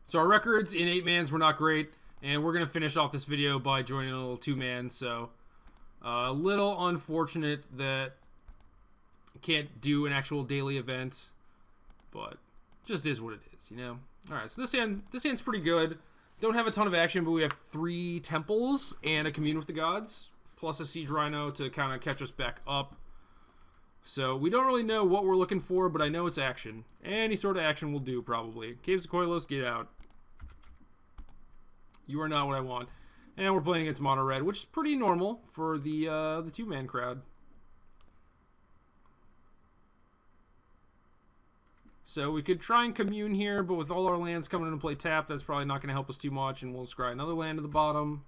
So our records in 8-mans were not great, and we're going to finish off this video by joining a little 2-man, so a little unfortunate that I can't do an actual daily event, but just is what it is, you know? Alright, so this hand's pretty good. Don't have a ton of action, but we have 3 temples and a commune with the gods, plus a siege rhino to kind of catch us back up. So we don't really know what we're looking for, but I know it's action. Any sort of action will do, probably. Caves of Koilos, get out. You are not what I want. And we're playing against mono red, which is pretty normal for the 2-man crowd. So we could try and commune here, but with all our lands coming into play tap, that's probably not going to help us too much, and we'll scry another land to the bottom.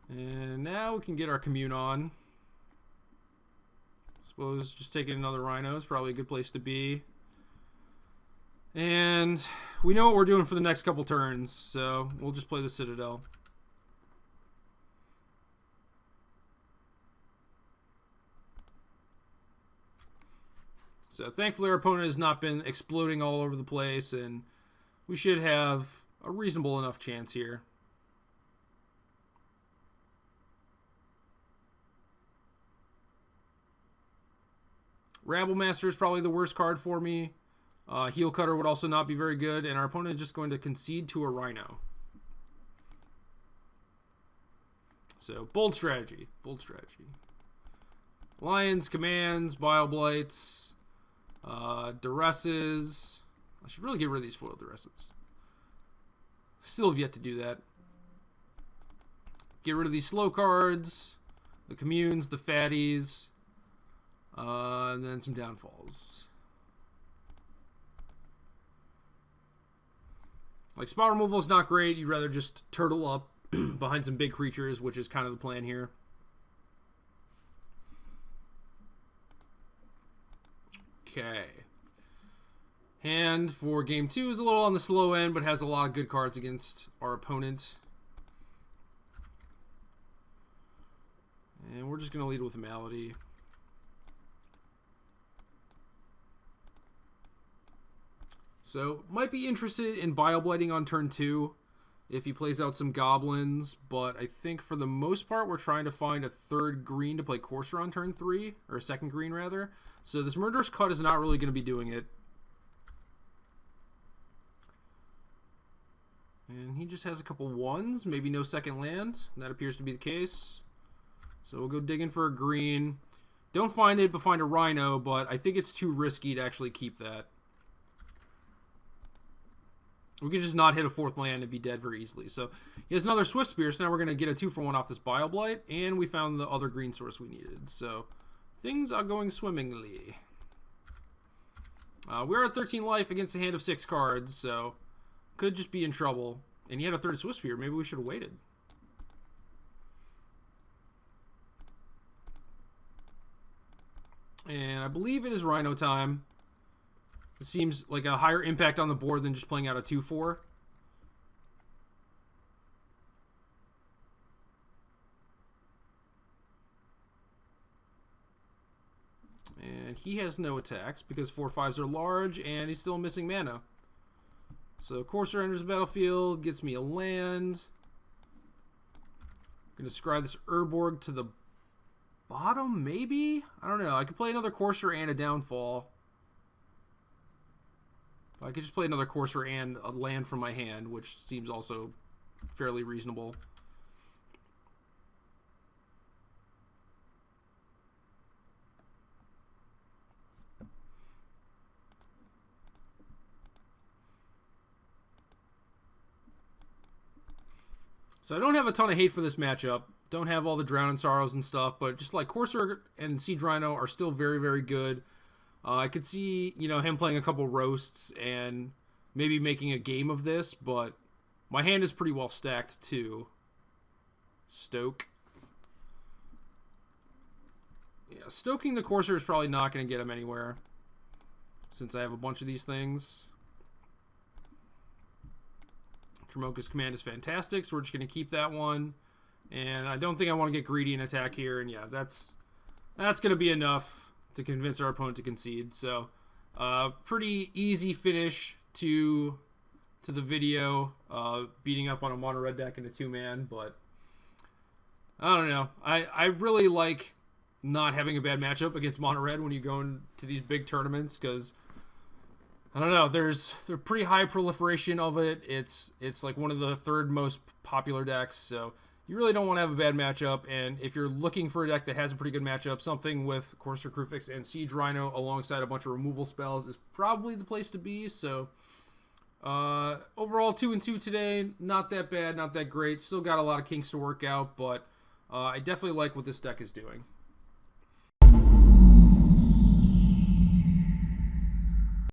And now we can get our commune on. Suppose just taking another rhino is probably a good place to be. And we know what we're doing for the next couple turns, so we'll just play the Citadel. So thankfully our opponent has not been exploding all over the place, and we should have a reasonable enough chance here. Rabblemaster is probably the worst card for me. Heel Cutter would also not be very good, and our opponent is just going to concede to a Rhino. So, bold strategy. Bold strategy. Lions, Commands, Bile Blights, Duresses. I should really get rid of these foil Duresses. Still have yet to do that. Get rid of these slow cards, the Communes, the Fatties, and then some downfalls. Like, spot removal is not great. You'd rather just turtle up behind some big creatures, which is kind of the plan here. Okay. Hand for game 2 is a little on the slow end, but has a lot of good cards against our opponent. And we're just going to lead with a Malady. So, might be interested in Bile Blighting on turn 2 if he plays out some goblins, but I think for the most part we're trying to find a third green to play Courser on turn 3, or a second green rather. So this Murderous Cut is not really going to be doing it. And he just has a couple 1s, maybe no second land. That appears to be the case. So we'll go digging for a green. Don't find it, but find a Rhino, but I think it's too risky to actually keep that. We could just not hit a 4th land and be dead very easily. So he has another Swift Spear, so now we're going to get a 2-for-1 off this Bile Blight, and we found the other green source we needed. So things are going swimmingly. We're at 13 life against a hand of 6 cards, so could just be in trouble. And he had a 3rd Swift Spear. Maybe we should have waited. And I believe it is Rhino time. It seems like a higher impact on the board than just playing out a 2-4. And he has no attacks because 4/5s are large, and he's still missing mana. So Courser enters the battlefield, gets me a land. I'm going to scry this Urborg to the bottom, maybe? I don't know. I could play another Courser and a Downfall. I could just play another Courser and a land from my hand, which seems also fairly reasonable. So I don't have a ton of hate for this matchup. Don't have all the Drown in Sorrows and stuff, but just like Courser and Siege Rhino are still very, very good. I could see, you know, him playing a couple roasts and maybe making a game of this, but my hand is pretty well stacked too. Stoke. Yeah, stoking the Courser is probably not going to get him anywhere since I have a bunch of these things. Tremoka's Command is fantastic, so we're just going to keep that one. And I don't think I want to get greedy and attack here, and yeah, that's going to be enough to convince our opponent to concede. So, pretty easy finish to the video, beating up on a mono red deck in a 2-man, but I don't know. I really like not having a bad matchup against mono red when you go into these big tournaments, because I don't know, there's pretty high proliferation of it. It's like one of the 3rd most popular decks, so you really don't want to have a bad matchup. And if you're looking for a deck that has a pretty good matchup, something with Courser Crufix and Siege Rhino alongside a bunch of removal spells is probably the place to be. So overall 2-2 today, not that bad, not that great. Still got a lot of kinks to work out, but I definitely like what this deck is doing.